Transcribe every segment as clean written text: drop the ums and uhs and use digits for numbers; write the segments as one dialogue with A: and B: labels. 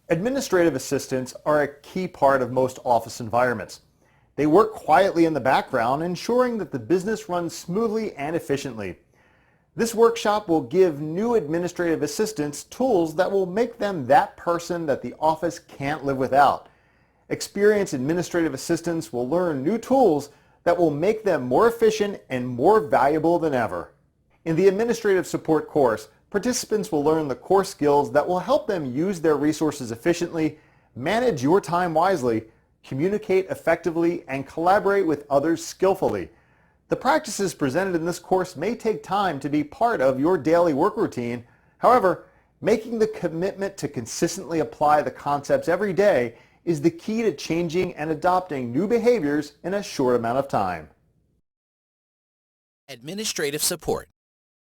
A: Administrative assistants are a key part of most office environments. They work quietly in the background, ensuring that the business runs smoothly and efficiently. This workshop will give new administrative assistants tools that will make them that person that the office can't live without. Experienced administrative assistants will learn new tools that will make them more efficient and more valuable than ever. In the administrative support course, participants will learn the core skills that will help them use their resources efficiently, manage your time wisely, communicate effectively, and collaborate with others skillfully. The practices presented in this course may take time to be part of your daily work routine. However, making the commitment to consistently apply the concepts every day is the key to changing and adopting new behaviors in a short amount of time.
B: Administrative Support.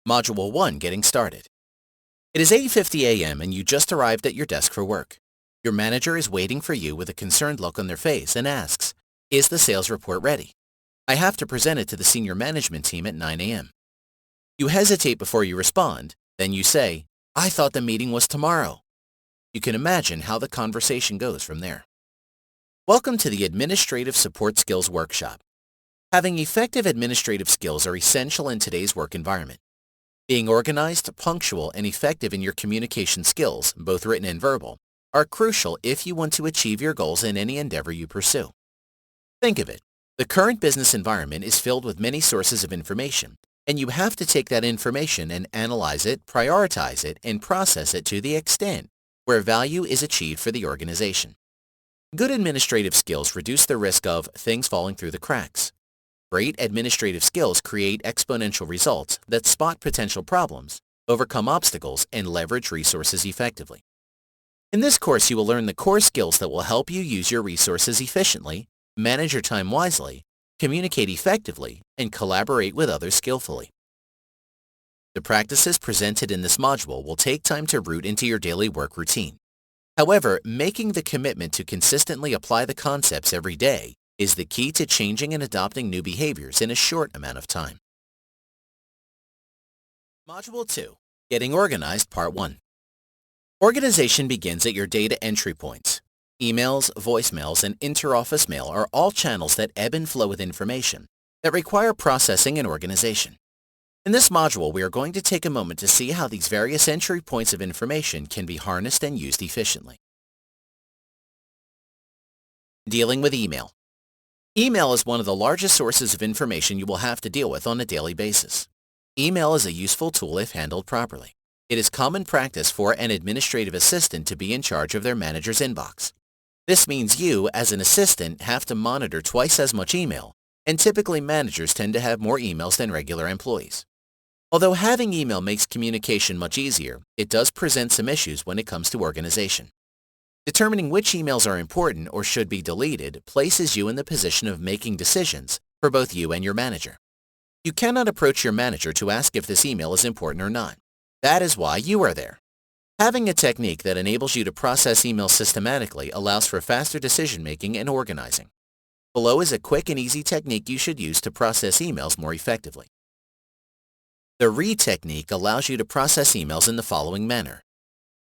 B: Module 1, Getting Started. It is 8:50 a.m. and you just arrived at your desk for work. Your manager is waiting for you with a concerned look on their face and asks, "Is the sales report ready? I have to present it to the senior management team at 9 a.m. You hesitate before you respond, then you say, "I thought the meeting was tomorrow." You can imagine how the conversation goes from there. Welcome to the Administrative Support Skills Workshop. Having effective administrative skills are essential in today's work environment. Being organized, punctual, and effective in your communication skills, both written and verbal, are crucial if you want to achieve your goals in any endeavor you pursue. Think of it. The current business environment is filled with many sources of information, and you have to take that information and analyze it, prioritize it, and process it to the extent where value is achieved for the organization. Good administrative skills reduce the risk of things falling through the cracks. Great administrative skills create exponential results that spot potential problems, overcome obstacles, and leverage resources effectively. In this course, you will learn the core skills that will help you use your resources efficiently, manage your time wisely, communicate effectively, and collaborate with others skillfully. The practices presented in this module will take time to root into your daily work routine. However, making the commitment to consistently apply the concepts every day is the key to changing and adopting new behaviors in a short amount of time. Module 2, Getting Organized, Part 1. Organization begins at your data entry points. Emails, voicemails, and inter-office mail are all channels that ebb and flow with information that require processing and organization. In this module, we are going to take a moment to see how these various entry points of information can be harnessed and used efficiently. Dealing with email. Email is one of the largest sources of information you will have to deal with on a daily basis. Email is a useful tool if handled properly. It is common practice for an administrative assistant to be in charge of their manager's inbox. This means you, as an assistant, have to monitor twice as much email, and typically managers tend to have more emails than regular employees. Although having email makes communication much easier, it does present some issues when it comes to organization. Determining which emails are important or should be deleted places you in the position of making decisions for both you and your manager. You cannot approach your manager to ask if this email is important or not. That is why you are there. Having a technique that enables you to process emails systematically allows for faster decision-making and organizing. Below is a quick and easy technique you should use to process emails more effectively. The READ technique allows you to process emails in the following manner: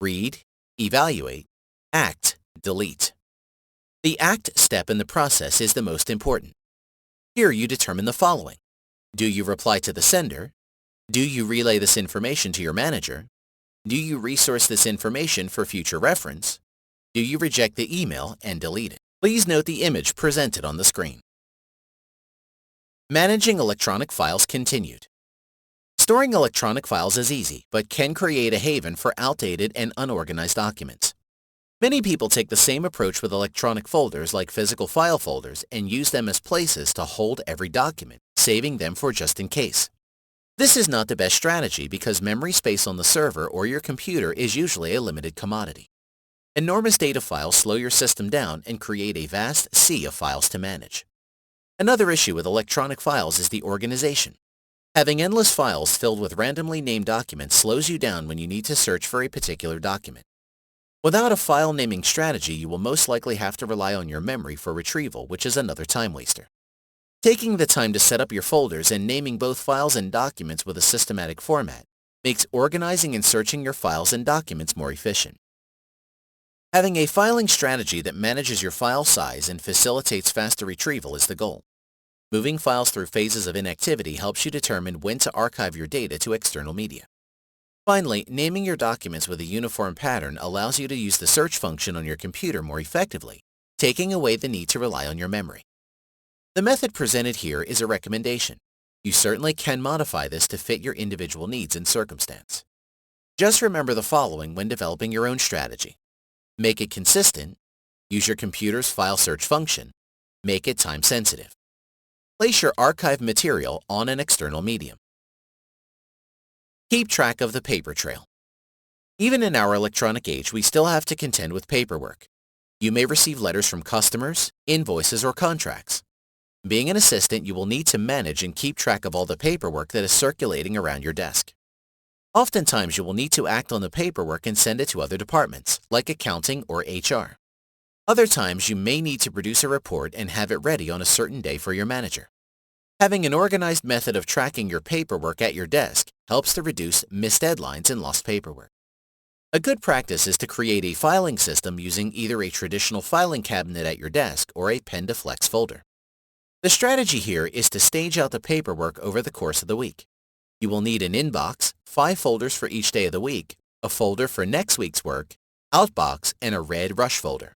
B: read, evaluate, act, delete. The act step in the process is the most important. Here you determine the following: do you reply to the sender? Do you relay this information to your manager? Do you resource this information for future reference? Do you reject the email and delete it? Please note the image presented on the screen. Managing electronic files continued. Storing electronic files is easy, but can create a haven for outdated and unorganized documents. Many people take the same approach with electronic folders like physical file folders and use them as places to hold every document, saving them for just in case. This is not the best strategy because memory space on the server or your computer is usually a limited commodity. Enormous data files slow your system down and create a vast sea of files to manage. Another issue with electronic files is the organization. Having endless files filled with randomly named documents slows you down when you need to search for a particular document. Without a file naming strategy, you will most likely have to rely on your memory for retrieval, which is another time waster. Taking the time to set up your folders and naming both files and documents with a systematic format makes organizing and searching your files and documents more efficient. Having a filing strategy that manages your file size and facilitates faster retrieval is the goal. Moving files through phases of inactivity helps you determine when to archive your data to external media. Finally, naming your documents with a uniform pattern allows you to use the search function on your computer more effectively, taking away the need to rely on your memory. The method presented here is a recommendation. You certainly can modify this to fit your individual needs and circumstance. Just remember the following when developing your own strategy. Make it consistent. Use your computer's file search function. Make it time sensitive. Place your archived material on an external medium. Keep track of the paper trail. Even in our electronic age, we still have to contend with paperwork. You may receive letters from customers, invoices, or contracts. Being an assistant, you will need to manage and keep track of all the paperwork that is circulating around your desk. Oftentimes, you will need to act on the paperwork and send it to other departments, like accounting or HR. Other times, you may need to produce a report and have it ready on a certain day for your manager. Having an organized method of tracking your paperwork at your desk helps to reduce missed deadlines and lost paperwork. A good practice is to create a filing system using either a traditional filing cabinet at your desk or a Pen-to-Flex folder. The strategy here is to stage out the paperwork over the course of the week. You will need an inbox, 5 folders for each day of the week, a folder for next week's work, outbox, and a red rush folder.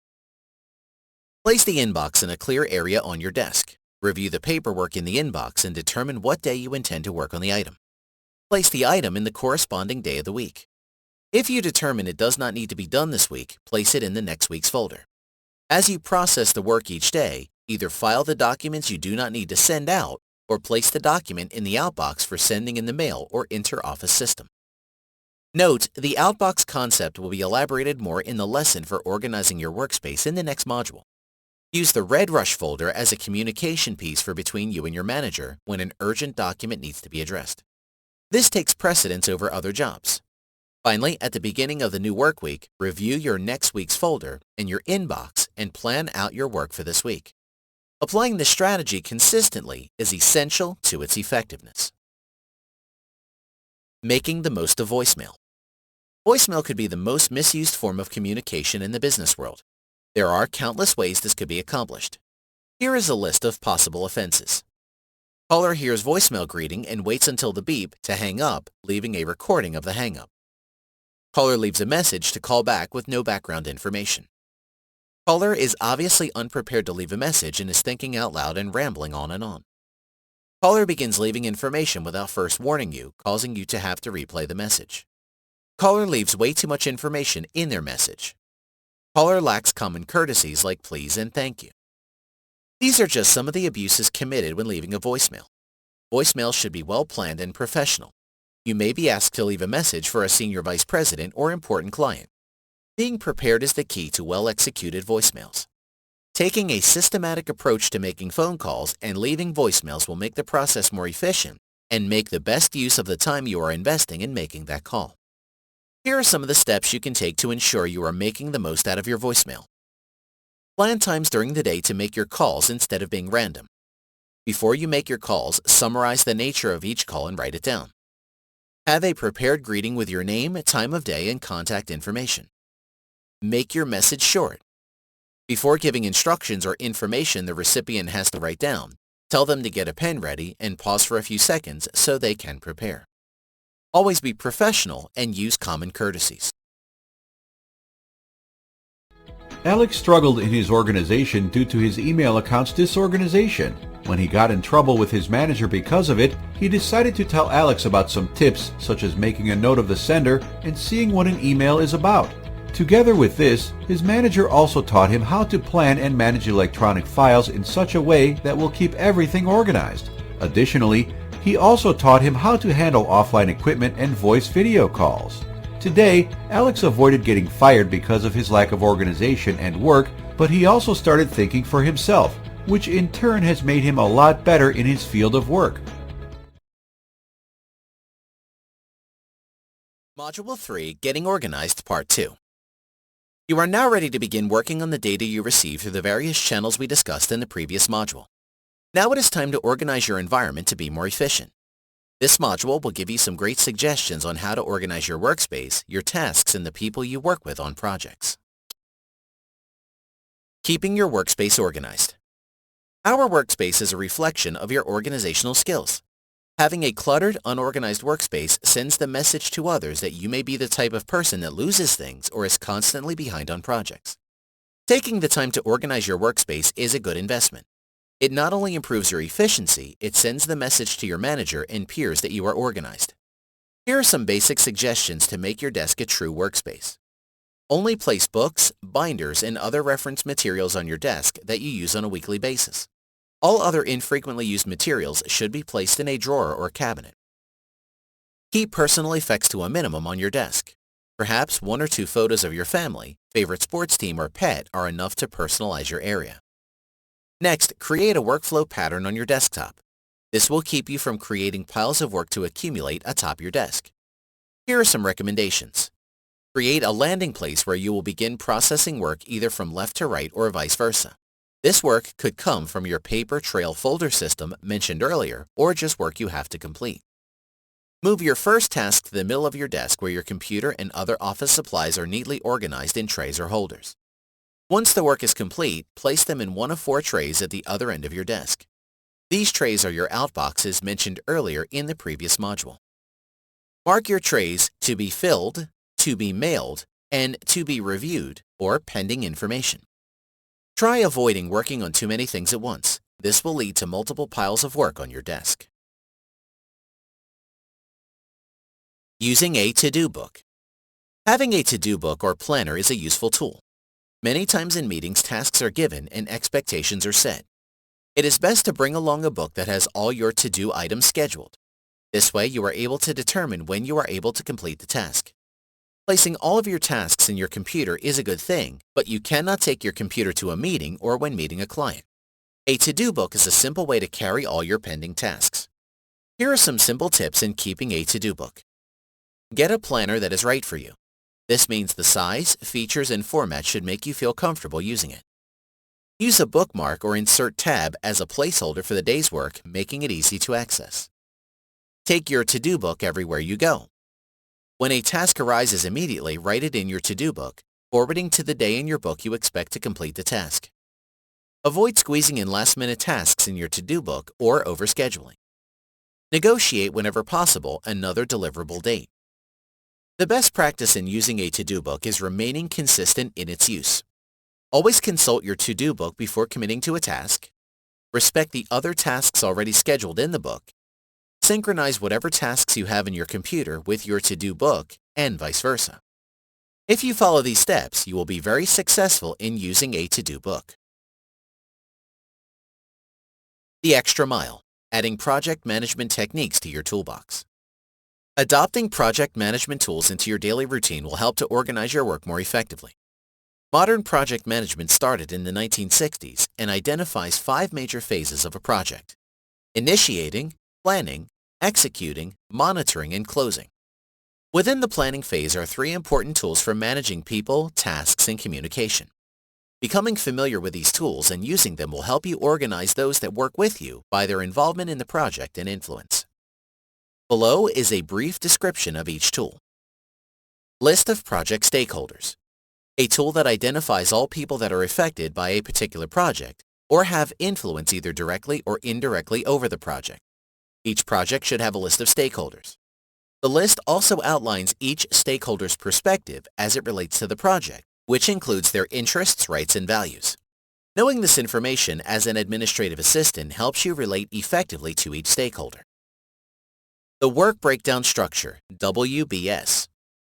B: Place the inbox in a clear area on your desk. Review the paperwork in the inbox and determine what day you intend to work on the item. Place the item in the corresponding day of the week. If you determine it does not need to be done this week, place it in the next week's folder. As you process the work each day, either file the documents you do not need to send out or place the document in the outbox for sending in the mail or inter-office system. Note, the outbox concept will be elaborated more in the lesson for organizing your workspace in the next module. Use the Red Rush folder as a communication piece for between you and your manager when an urgent document needs to be addressed. This takes precedence over other jobs. Finally, at the beginning of the new work week, review your next week's folder and your inbox and plan out your work for this week. Applying this strategy consistently is essential to its effectiveness. Making the most of voicemail. Voicemail could be the most misused form of communication in the business world. There are countless ways this could be accomplished. Here is a list of possible offenses. Caller hears voicemail greeting and waits until the beep to hang up, leaving a recording of the hang-up. Caller leaves a message to call back with no background information. Caller is obviously unprepared to leave a message and is thinking out loud and rambling on and on. Caller begins leaving information without first warning you, causing you to have to replay the message. Caller leaves way too much information in their message. Caller lacks common courtesies like please and thank you. These are just some of the abuses committed when leaving a voicemail. Voicemail should be well planned and professional. You may be asked to leave a message for a senior vice president or important client. Being prepared is the key to well-executed voicemails. Taking a systematic approach to making phone calls and leaving voicemails will make the process more efficient and make the best use of the time you are investing in making that call. Here are some of the steps you can take to ensure you are making the most out of your voicemail. Plan times during the day to make your calls instead of being random. Before you make your calls, summarize the nature of each call and write it down. Have a prepared greeting with your name, time of day, and contact information. Make your message short. Before giving instructions or information the recipient has to write down, tell them to get a pen ready and pause for a few seconds so they can prepare. Always be professional and use common courtesies.
C: Alex struggled in his organization due to his email account's disorganization. When he got in trouble with his manager because of it, he decided to tell Alex about some tips such as making a note of the sender and seeing what an email is about. Together with this, his manager also taught him how to plan and manage electronic files in such a way that will keep everything organized. Additionally, he also taught him how to handle offline equipment and voice video calls. Today, Alex avoided getting fired because of his lack of organization and work, but he also started thinking for himself, which in turn has made him a lot better in his field of work.
B: Module 3, Getting Organized, Part 2. You are now ready to begin working on the data you receive through the various channels we discussed in the previous module. Now it is time to organize your environment to be more efficient. This module will give you some great suggestions on how to organize your workspace, your tasks, and the people you work with on projects. Keeping your workspace organized. Our workspace is a reflection of your organizational skills. Having a cluttered, unorganized workspace sends the message to others that you may be the type of person that loses things or is constantly behind on projects. Taking the time to organize your workspace is a good investment. It not only improves your efficiency, it sends the message to your manager and peers that you are organized. Here are some basic suggestions to make your desk a true workspace. Only place books, binders, and other reference materials on your desk that you use on a weekly basis. All other infrequently used materials should be placed in a drawer or cabinet. Keep personal effects to a minimum on your desk. Perhaps 1 or 2 photos of your family, favorite sports team, or pet are enough to personalize your area. Next, create a workflow pattern on your desktop. This will keep you from creating piles of work to accumulate atop your desk. Here are some recommendations. Create a landing place where you will begin processing work either from left to right or vice versa. This work could come from your paper trail folder system mentioned earlier or just work you have to complete. Move your first task to the middle of your desk where your computer and other office supplies are neatly organized in trays or holders. Once the work is complete, place them in one of 4 trays at the other end of your desk. These trays are your outboxes mentioned earlier in the previous module. Mark your trays to be filled, to be mailed, and to be reviewed or pending information. Try avoiding working on too many things at once. This will lead to multiple piles of work on your desk. Using a to-do book. Having a to-do book or planner is a useful tool. Many times in meetings, tasks are given and expectations are set. It is best to bring along a book that has all your to-do items scheduled. This way, you are able to determine when you are able to complete the task. Placing all of your tasks in your computer is a good thing, but you cannot take your computer to a meeting or when meeting a client. A to-do book is a simple way to carry all your pending tasks. Here are some simple tips in keeping a to-do book. Get a planner that is right for you. This means the size, features, and format should make you feel comfortable using it. Use a bookmark or insert tab as a placeholder for the day's work, making it easy to access. Take your to-do book everywhere you go. When a task arises immediately, write it in your to-do book, forwarding to the day in your book you expect to complete the task. Avoid squeezing in last-minute tasks in your to-do book or overscheduling. Negotiate whenever possible another deliverable date. The best practice in using a to-do book is remaining consistent in its use. Always consult your to-do book before committing to a task. Respect the other tasks already scheduled in the book. Synchronize whatever tasks you have in your computer with your to-do book and vice versa. If you follow these steps, you will be very successful in using a to-do book. The extra mile, adding project management techniques to your toolbox. Adopting project management tools into your daily routine will help to organize your work more effectively. Modern project management started in the 1960s and identifies 5 major phases of a project: initiating, planning, executing, monitoring, and closing. Within the planning phase are 3 important tools for managing people, tasks, and communication. Becoming familiar with these tools and using them will help you organize those that work with you by their involvement in the project and influence. Below is a brief description of each tool. List of project stakeholders. A tool that identifies all people that are affected by a particular project or have influence either directly or indirectly over the project. Each project should have a list of stakeholders. The list also outlines each stakeholder's perspective as it relates to the project, which includes their interests, rights, and values. Knowing this information as an administrative assistant helps you relate effectively to each stakeholder. The Work Breakdown Structure, WBS,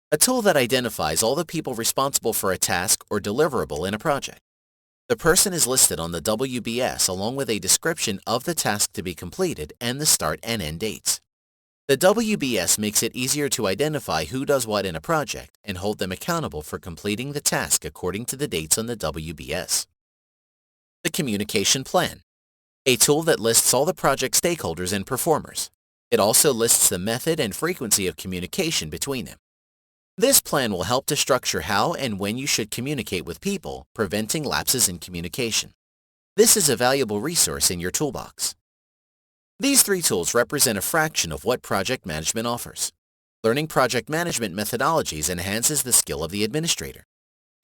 B: a tool that identifies all the people responsible for a task or deliverable in a project. The person is listed on the WBS along with a description of the task to be completed and the start and end dates. The WBS makes it easier to identify who does what in a project and hold them accountable for completing the task according to the dates on the WBS. The Communication Plan, a tool that lists all the project stakeholders and performers. It also lists the method and frequency of communication between them. This plan will help to structure how and when you should communicate with people, preventing lapses in communication. This is a valuable resource in your toolbox. These 3 tools represent a fraction of what project management offers. Learning project management methodologies enhances the skill of the administrator.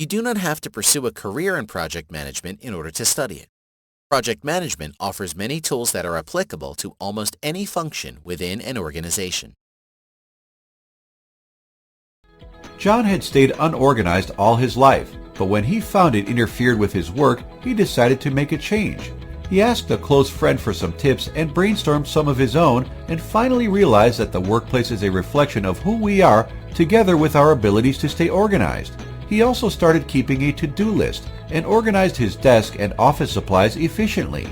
B: You do not have to pursue a career in project management in order to study it. Project management offers many tools that are applicable to almost any function within an organization.
C: John had stayed unorganized all his life, but when he found it interfered with his work, he decided to make a change. He asked a close friend for some tips and brainstormed some of his own, and finally realized that the workplace is a reflection of who we are together with our abilities to stay organized. He also started keeping a to-do list and organized his desk and office supplies efficiently.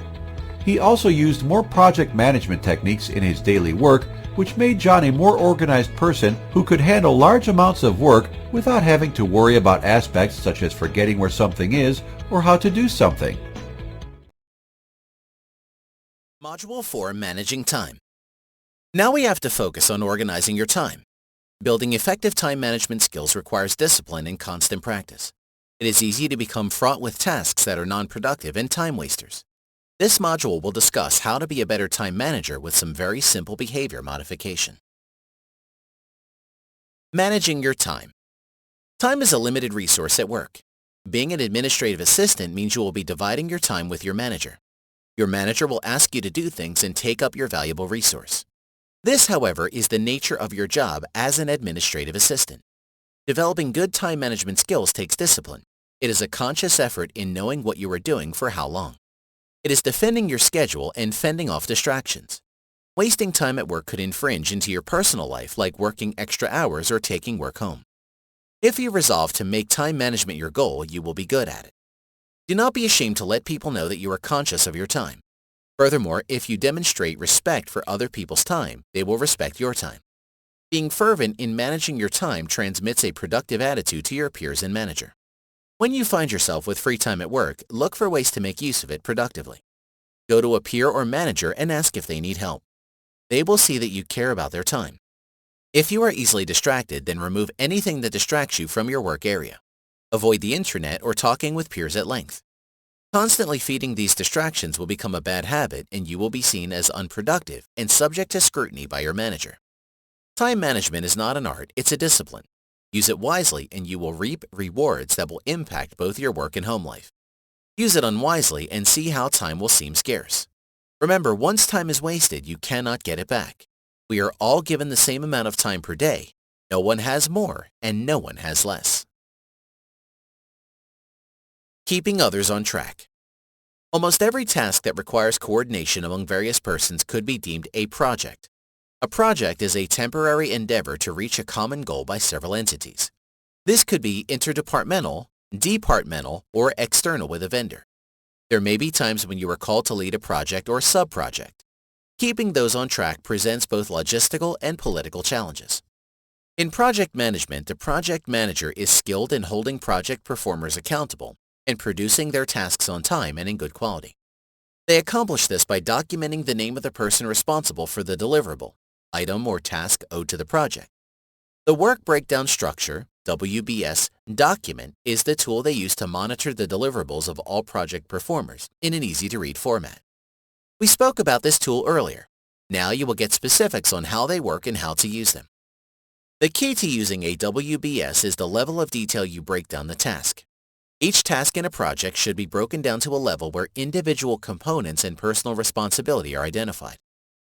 C: He also used more project management techniques in his daily work, which made John a more organized person who could handle large amounts of work without having to worry about aspects such as forgetting where something is or how to do something.
B: Module 4, Managing Time. Now we have to focus on organizing your time. Building effective time management skills requires discipline and constant practice. It is easy to become fraught with tasks that are non-productive and time wasters. This module will discuss how to be a better time manager with some very simple behavior modification. Managing your time. Time is a limited resource at work. Being an administrative assistant means you will be dividing your time with your manager. Your manager will ask you to do things and take up your valuable resource. This, however, is the nature of your job as an administrative assistant. Developing good time management skills takes discipline. It is a conscious effort in knowing what you are doing for how long. It is defending your schedule and fending off distractions. Wasting time at work could infringe into your personal life, like working extra hours or taking work home. If you resolve to make time management your goal, you will be good at it. Do not be ashamed to let people know that you are conscious of your time. Furthermore, if you demonstrate respect for other people's time, they will respect your time. Being fervent in managing your time transmits a productive attitude to your peers and manager. When you find yourself with free time at work, look for ways to make use of it productively. Go to a peer or manager and ask if they need help. They will see that you care about their time. If you are easily distracted, then remove anything that distracts you from your work area. Avoid the internet or talking with peers at length. Constantly feeding these distractions will become a bad habit, and you will be seen as unproductive and subject to scrutiny by your manager. Time management is not an art, it's a discipline. Use it wisely and you will reap rewards that will impact both your work and home life. Use it unwisely and see how time will seem scarce. Remember, once time is wasted, you cannot get it back. We are all given the same amount of time per day. No one has more and no one has less. Keeping others on track. Almost every task that requires coordination among various persons could be deemed a project. A project is a temporary endeavor to reach a common goal by several entities. This could be interdepartmental, departmental, or external with a vendor. There may be times when you are called to lead a project or sub-project. Keeping those on track presents both logistical and political challenges. In project management, the project manager is skilled in holding project performers accountable and producing their tasks on time and in good quality. They accomplish this by documenting the name of the person responsible for the deliverable, item or task owed to the project. The Work Breakdown Structure, WBS, document is the tool they use to monitor the deliverables of all project performers in an easy-to-read format. We spoke about this tool earlier. Now you will get specifics on how they work and how to use them. The key to using a WBS is the level of detail you break down the task. Each task in a project should be broken down to a level where individual components and personal responsibility are identified.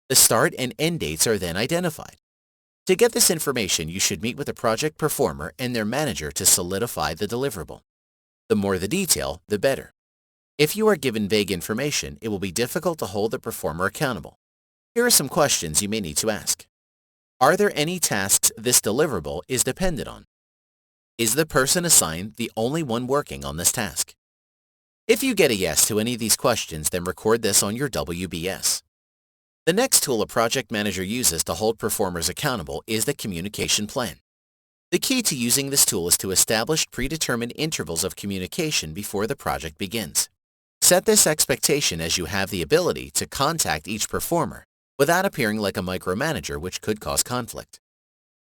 B: The start and end dates are then identified. To get this information, you should meet with the project performer and their manager to solidify the deliverable. The more the detail, the better. If you are given vague information, it will be difficult to hold the performer accountable. Here are some questions you may need to ask. Are there any tasks this deliverable is dependent on? Is the person assigned the only one working on this task? If you get a yes to any of these questions, then record this on your WBS. The next tool a project manager uses to hold performers accountable is the communication plan. The key to using this tool is to establish predetermined intervals of communication before the project begins. Set this expectation as you have the ability to contact each performer without appearing like a micromanager, which could cause conflict.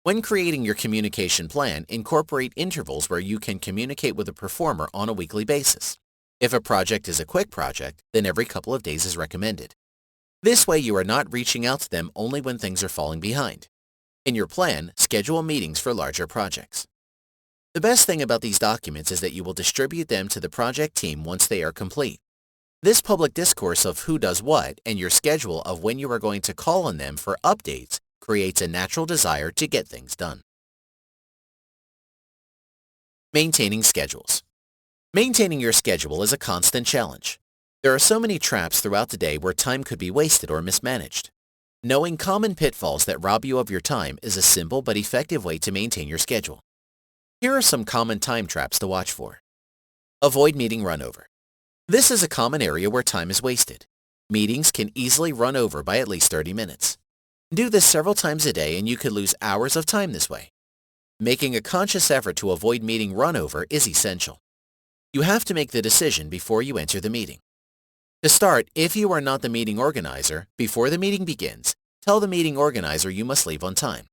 B: When creating your communication plan, incorporate intervals where you can communicate with a performer on a weekly basis. If a project is a quick project, then every couple of days is recommended. This way you are not reaching out to them only when things are falling behind. In your plan, schedule meetings for larger projects. The best thing about these documents is that you will distribute them to the project team once they are complete. This public discourse of who does what and your schedule of when you are going to call on them for updates creates a natural desire to get things done. Maintaining schedules. Maintaining your schedule is a constant challenge. There are so many traps throughout the day where time could be wasted or mismanaged. Knowing common pitfalls that rob you of your time is a simple but effective way to maintain your schedule. Here are some common time traps to watch for. Avoid meeting runover. This is a common area where time is wasted. Meetings can easily run over by at least 30 minutes. Do this several times a day and you could lose hours of time this way. Making a conscious effort to avoid meeting runover is essential. You have to make the decision before you enter the meeting. To start, if you are not the meeting organizer, before the meeting begins, tell the meeting organizer you must leave on time,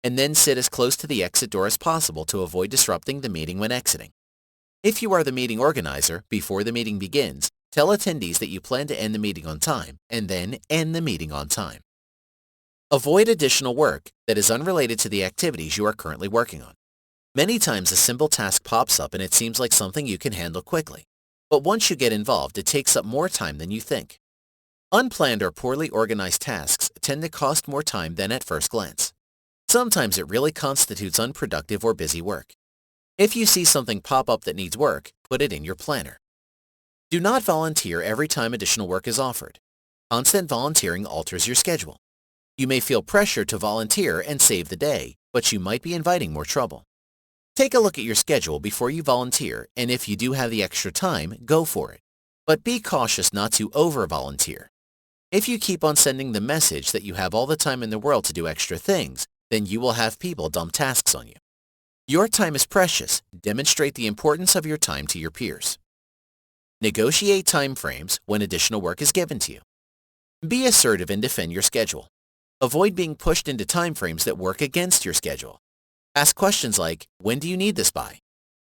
B: and then sit as close to the exit door as possible to avoid disrupting the meeting when exiting. If you are the meeting organizer, before the meeting begins, tell attendees that you plan to end the meeting on time, and then end the meeting on time. Avoid additional work that is unrelated to the activities you are currently working on. Many times a simple task pops up and it seems like something you can handle quickly. But once you get involved, it takes up more time than you think. Unplanned or poorly organized tasks tend to cost more time than at first glance. Sometimes it really constitutes unproductive or busy work. If you see something pop up that needs work, put it in your planner. Do not volunteer every time additional work is offered. Constant volunteering alters your schedule. You may feel pressure to volunteer and save the day, but you might be inviting more trouble. Take a look at your schedule before you volunteer, and if you do have the extra time, go for it. But be cautious not to over-volunteer. If you keep on sending the message that you have all the time in the world to do extra things, then you will have people dump tasks on you. Your time is precious. Demonstrate the importance of your time to your peers. Negotiate time frames when additional work is given to you. Be assertive and defend your schedule. Avoid being pushed into time frames that work against your schedule. Ask questions like, when do you need this by?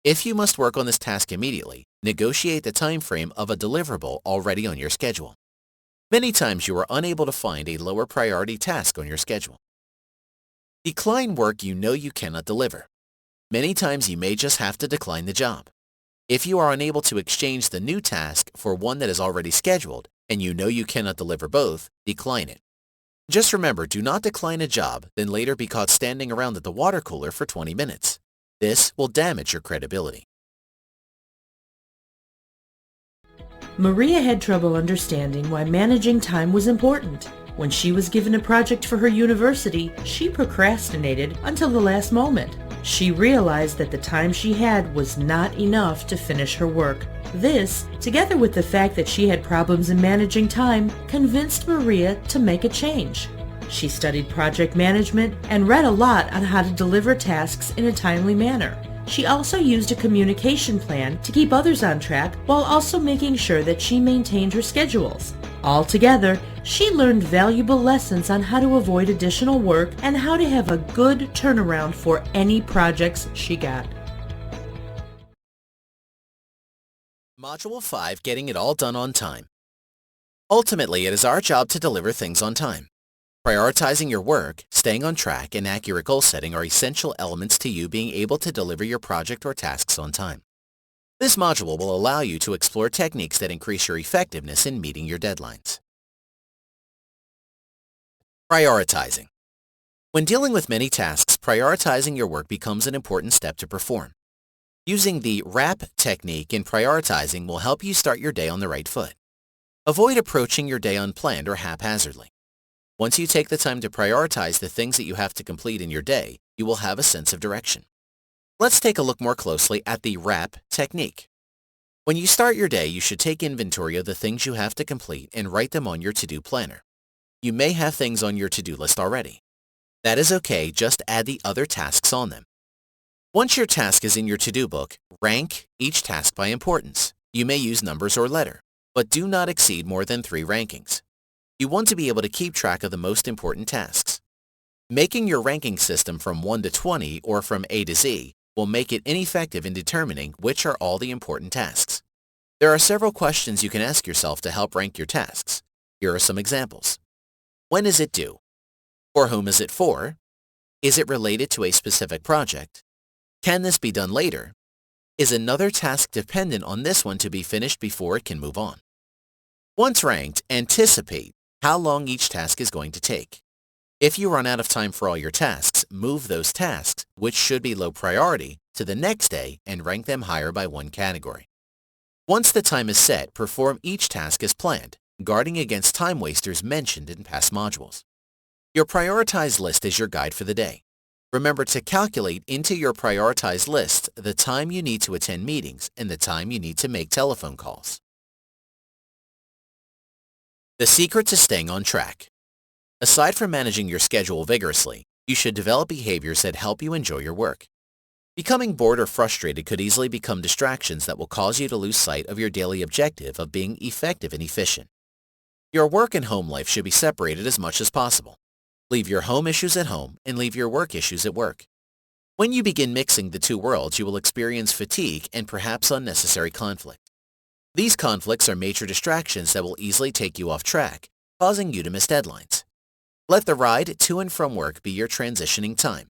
B: If you must work on this task immediately, negotiate the time frame of a deliverable already on your schedule. Many times you are unable to find a lower priority task on your schedule. Decline work you know you cannot deliver. Many times you may just have to decline the job. If you are unable to exchange the new task for one that is already scheduled and you know you cannot deliver both, decline it. Just remember, do not decline a job, then later be caught standing around at the water cooler for 20 minutes. This will damage your credibility.
D: Maria had trouble understanding why managing time was important. When she was given a project for her university, she procrastinated until the last moment. She realized that the time she had was not enough to finish her work. This, together with the fact that she had problems in managing time, convinced Maria to make a change. She studied project management and read a lot on how to deliver tasks in a timely manner. She also used a communication plan to keep others on track while also making sure that she maintained her schedules. Altogether, she learned valuable lessons on how to avoid additional work and how to have a good turnaround for any projects she got.
B: Module 5, Getting It All Done on Time. Ultimately, it is our job to deliver things on time. Prioritizing your work, staying on track, and accurate goal setting are essential elements to you being able to deliver your project or tasks on time. This module will allow you to explore techniques that increase your effectiveness in meeting your deadlines. Prioritizing. When dealing with many tasks, prioritizing your work becomes an important step to perform. Using the WRAP technique in prioritizing will help you start your day on the right foot. Avoid approaching your day unplanned or haphazardly. Once you take the time to prioritize the things that you have to complete in your day, you will have a sense of direction. Let's take a look more closely at the WRAP technique. When you start your day, you should take inventory of the things you have to complete and write them on your to-do planner. You may have things on your to-do list already. That is okay, just add the other tasks on them. Once your task is in your to-do book, rank each task by importance. You may use numbers or letter, but do not exceed more than 3 rankings. You want to be able to keep track of the most important tasks. Making your ranking system from 1 to 20 or from A to Z will make it ineffective in determining which are all the important tasks. There are several questions you can ask yourself to help rank your tasks. Here are some examples. When is it due? For whom is it for? Is it related to a specific project? Can this be done later? Is another task dependent on this one to be finished before it can move on? Once ranked, anticipate how long each task is going to take. If you run out of time for all your tasks, move those tasks, which should be low priority, to the next day and rank them higher by one category. Once the time is set, perform each task as planned, guarding against time wasters mentioned in past modules. Your prioritized list is your guide for the day. Remember to calculate into your prioritized list the time you need to attend meetings and the time you need to make telephone calls. The secret to staying on track. Aside from managing your schedule vigorously, you should develop behaviors that help you enjoy your work. Becoming bored or frustrated could easily become distractions that will cause you to lose sight of your daily objective of being effective and efficient. Your work and home life should be separated as much as possible. Leave your home issues at home and leave your work issues at work. When you begin mixing the two worlds, you will experience fatigue and perhaps unnecessary conflict. These conflicts are major distractions that will easily take you off track, causing you to miss deadlines. Let the ride to and from work be your transitioning time.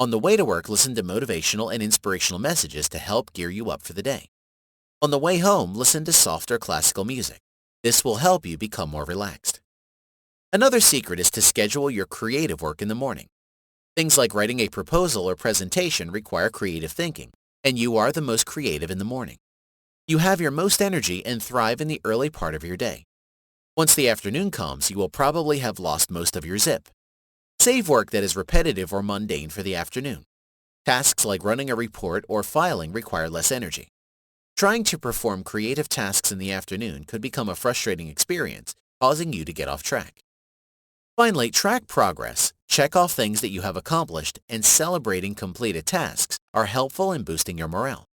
B: On the way to work, listen to motivational and inspirational messages to help gear you up for the day. On the way home, listen to softer classical music. This will help you become more relaxed. Another secret is to schedule your creative work in the morning. Things like writing a proposal or presentation require creative thinking, and you are the most creative in the morning. You have your most energy and thrive in the early part of your day. Once the afternoon comes, you will probably have lost most of your zip. Save work that is repetitive or mundane for the afternoon. Tasks like running a report or filing require less energy. Trying to perform creative tasks in the afternoon could become a frustrating experience, causing you to get off track. Finally, track progress, check off things that you have accomplished, and celebrating completed tasks are helpful in boosting your morale.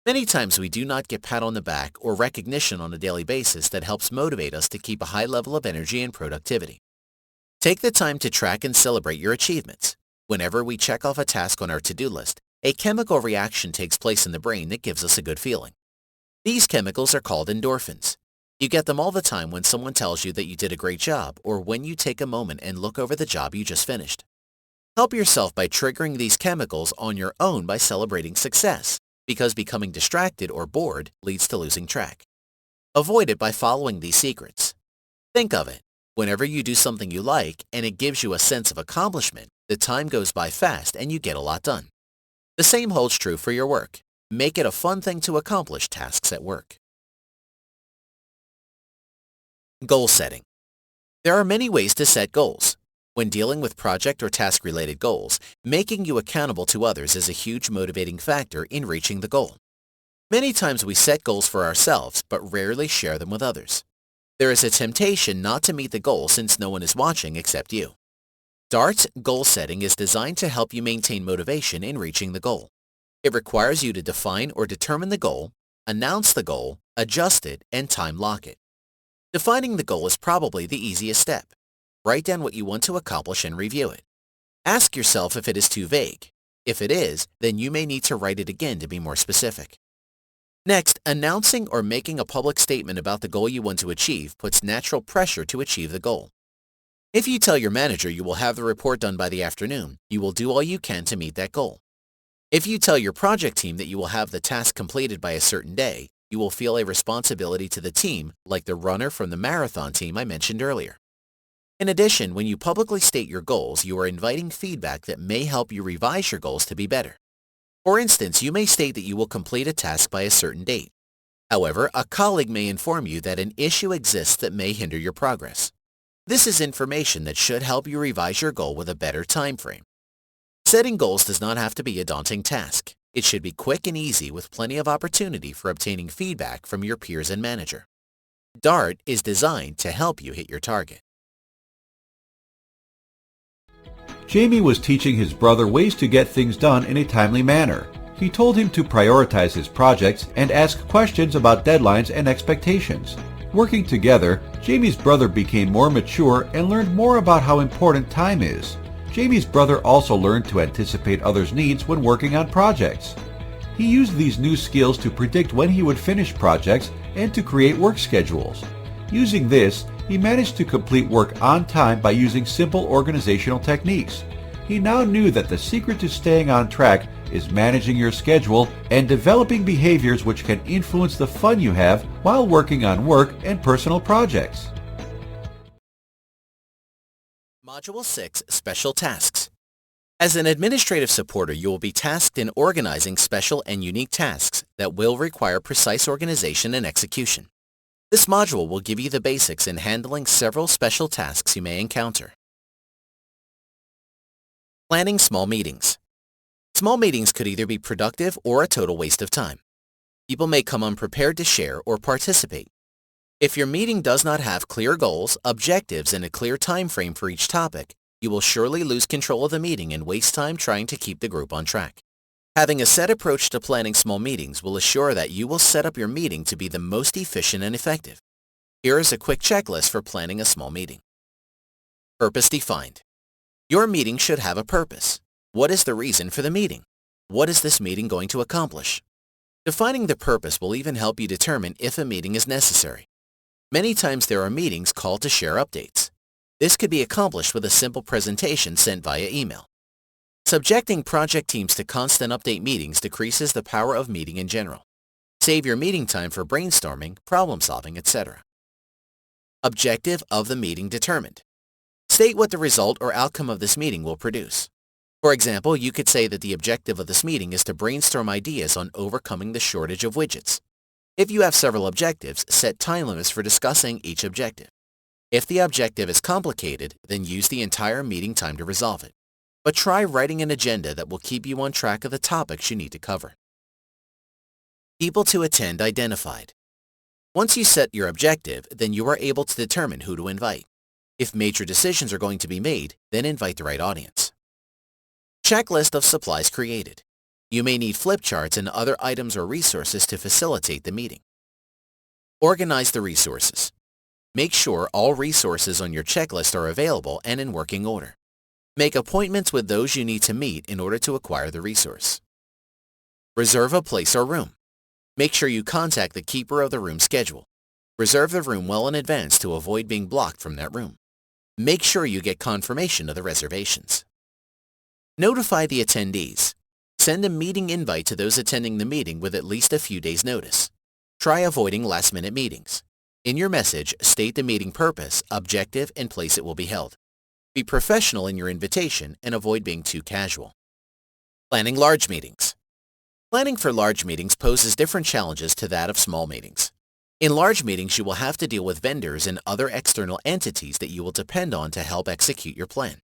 B: Many times we do not get pat on the back or recognition on a daily basis that helps motivate us to keep a high level of energy and productivity. Take the time to track and celebrate your achievements. Whenever we check off a task on our to-do list, a chemical reaction takes place in the brain that gives us a good feeling. These chemicals are called endorphins. You get them all the time when someone tells you that you did a great job or when you take a moment and look over the job you just finished. Help yourself by triggering these chemicals on your own by celebrating success, because becoming distracted or bored leads to losing track. Avoid it by following these secrets. Think of it. Whenever you do something you like and it gives you a sense of accomplishment, the time goes by fast and you get a lot done. The same holds true for your work. Make it a fun thing to accomplish tasks at work. Goal setting. There are many ways to set goals. When dealing with project or task-related goals, making you accountable to others is a huge motivating factor in reaching the goal. Many times we set goals for ourselves but rarely share them with others. There is a temptation not to meet the goal since no one is watching except you. DART goal setting is designed to help you maintain motivation in reaching the goal. It requires you to define or determine the goal, announce the goal, adjust it, and time lock it. Defining the goal is probably the easiest step. Write down what you want to accomplish and review it. Ask yourself if it is too vague. If it is, then you may need to write it again to be more specific. Next, announcing or making a public statement about the goal you want to achieve puts natural pressure to achieve the goal. If you tell your manager you will have the report done by the afternoon, you will do all you can to meet that goal. If you tell your project team that you will have the task completed by a certain day, you will feel a responsibility to the team like the runner from the marathon team I mentioned earlier. In addition, when you publicly state your goals, you are inviting feedback that may help you revise your goals to be better. For instance, you may state that you will complete a task by a certain date. However, a colleague may inform you that an issue exists that may hinder your progress. This is information that should help you revise your goal with a better time frame. Setting goals does not have to be a daunting task. It should be quick and easy with plenty of opportunity for obtaining feedback from your peers and manager. DART is designed to help you hit your target.
C: Jamie was teaching his brother ways to get things done in a timely manner. He told him to prioritize his projects and ask questions about deadlines and expectations. Working together, Jamie's brother became more mature and learned more about how important time is. Jamie's brother also learned to anticipate others' needs when working on projects. He used these new skills to predict when he would finish projects and to create work schedules. Using this, he managed to complete work on time by using simple organizational techniques. He now knew that the secret to staying on track is managing your schedule and developing behaviors which can influence the fun you have while working on work and personal projects.
B: Module 6, Special Tasks. As an administrative supporter, you will be tasked in organizing special and unique tasks that will require precise organization and execution. This module will give you the basics in handling several special tasks you may encounter. Planning small meetings. Small meetings could either be productive or a total waste of time. People may come unprepared to share or participate. If your meeting does not have clear goals, objectives, and a clear time frame for each topic, you will surely lose control of the meeting and waste time trying to keep the group on track. Having a set approach to planning small meetings will assure that you will set up your meeting to be the most efficient and effective. Here is a quick checklist for planning a small meeting. Purpose defined. Your meeting should have a purpose. What is the reason for the meeting? What is this meeting going to accomplish? Defining the purpose will even help you determine if a meeting is necessary. Many times there are meetings called to share updates. This could be accomplished with a simple presentation sent via email. Subjecting project teams to constant update meetings decreases the power of meeting in general. Save your meeting time for brainstorming, problem solving, etc. Objective of the meeting determined. State what the result or outcome of this meeting will produce. For example, you could say that the objective of this meeting is to brainstorm ideas on overcoming the shortage of widgets. If you have several objectives, set time limits for discussing each objective. If the objective is complicated, then use the entire meeting time to resolve it. But try writing an agenda that will keep you on track of the topics you need to cover. People to attend identified. Once you set your objective, then you are able to determine who to invite. If major decisions are going to be made, then invite the right audience. Checklist of supplies created. You may need flip charts and other items or resources to facilitate the meeting. Organize the resources. Make sure all resources on your checklist are available and in working order. Make appointments with those you need to meet in order to acquire the resource. Reserve a place or room. Make sure you contact the keeper of the room schedule. Reserve the room well in advance to avoid being blocked from that room. Make sure you get confirmation of the reservations. Notify the attendees. Send a meeting invite to those attending the meeting with at least a few days' notice. Try avoiding last-minute meetings. In your message, state the meeting purpose, objective, and place it will be held. Be professional in your invitation and avoid being too casual. Planning large meetings. Planning for large meetings poses different challenges to that of small meetings. In large meetings, you will have to deal with vendors and other external entities that you will depend on to help execute your plan.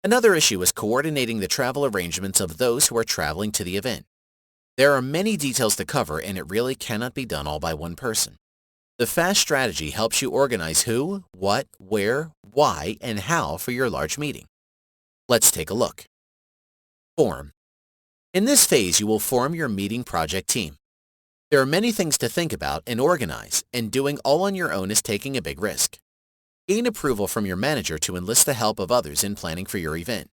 B: Another issue is coordinating the travel arrangements of those who are traveling to the event. There are many details to cover and it really cannot be done all by one person. The FAST strategy helps you organize who, what, where, why, and how for your large meeting. Let's take a look. Form. In this phase, you will form your meeting project team. There are many things to think about and organize, and doing all on your own is taking a big risk. Gain approval from your manager to enlist the help of others in planning for your event.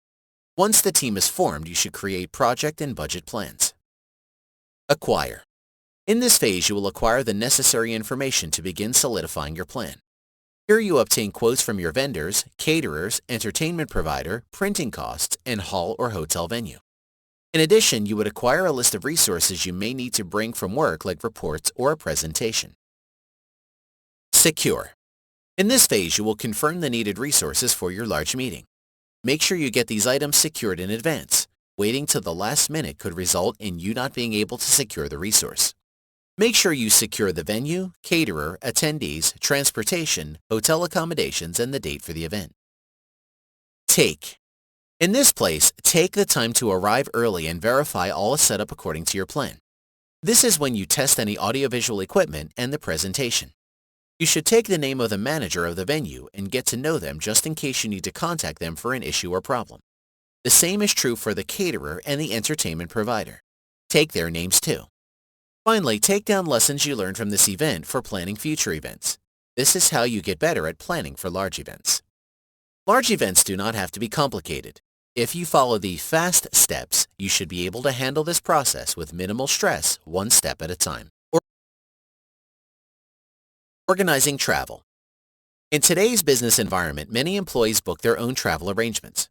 B: Once the team is formed, you should create project and budget plans. Acquire. In this phase, you will acquire the necessary information to begin solidifying your plan. Here you obtain quotes from your vendors, caterers, entertainment provider, printing costs, and hall or hotel venue. In addition, you would acquire a list of resources you may need to bring from work like reports or a presentation. Secure. In this phase, you will confirm the needed resources for your large meeting. Make sure you get these items secured in advance. Waiting till the last minute could result in you not being able to secure the resource. Make sure you secure the venue, caterer, attendees, transportation, hotel accommodations, and the date for the event. Take. In this place, take the time to arrive early and verify all is set up according to your plan. This is when you test any audiovisual equipment and the presentation. You should take the name of the manager of the venue and get to know them just in case you need to contact them for an issue or problem. The same is true for the caterer and the entertainment provider. Take their names too. Finally, take down lessons you learned from this event for planning future events. This is how you get better at planning for large events. Large events do not have to be complicated. If you follow the FAST steps, you should be able to handle this process with minimal stress, one step at a time. Organizing travel. In today's business environment, many employees book their own travel arrangements.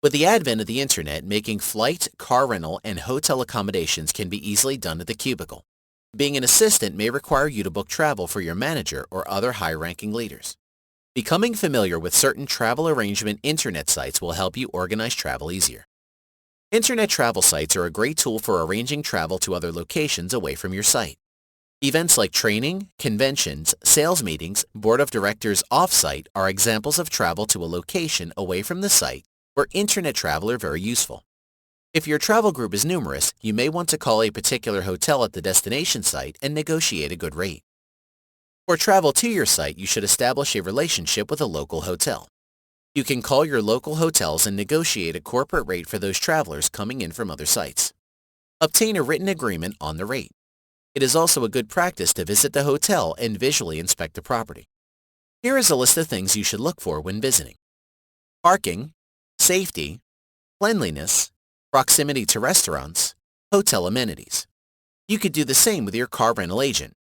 B: With the advent of the internet, making flight, car rental, and hotel accommodations can be easily done at the cubicle. Being an assistant may require you to book travel for your manager or other high-ranking leaders. Becoming familiar with certain travel arrangement internet sites will help you organize travel easier. Internet travel sites are a great tool for arranging travel to other locations away from your site. Events like training, conventions, sales meetings, board of directors off-site are examples of travel to a location away from the site where internet travel are very useful. If your travel group is numerous, you may want to call a particular hotel at the destination site and negotiate a good rate. For travel to your site, you should establish a relationship with a local hotel. You can call your local hotels and negotiate a corporate rate for those travelers coming in from other sites. Obtain a written agreement on the rate. It is also a good practice to visit the hotel and visually inspect the property. Here is a list of things you should look for when visiting: parking, safety, cleanliness, proximity to restaurants, hotel amenities. You could do the same with your car rental agent.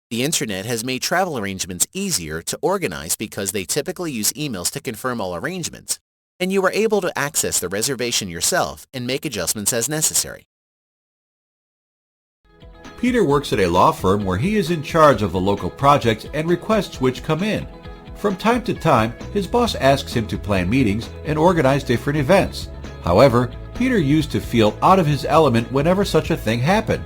B: The internet has made travel arrangements easier to organize because they typically use emails to confirm all arrangements, and you are able to access the reservation yourself and make adjustments as necessary.
C: Peter works at a law firm where he is in charge of the local projects and requests which come in. From time to time, his boss asks him to plan meetings and organize different events. However, Peter used to feel out of his element whenever such a thing happened.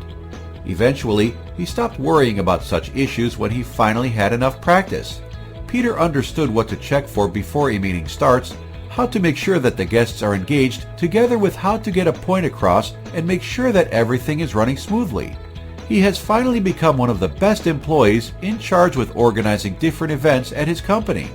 C: Eventually, he stopped worrying about such issues when he finally had enough practice. Peter understood what to check for before a meeting starts, how to make sure that the guests are engaged, together with how to get a point across and make sure that everything is running smoothly. He has finally become one of the best employees in charge with organizing different events at his company.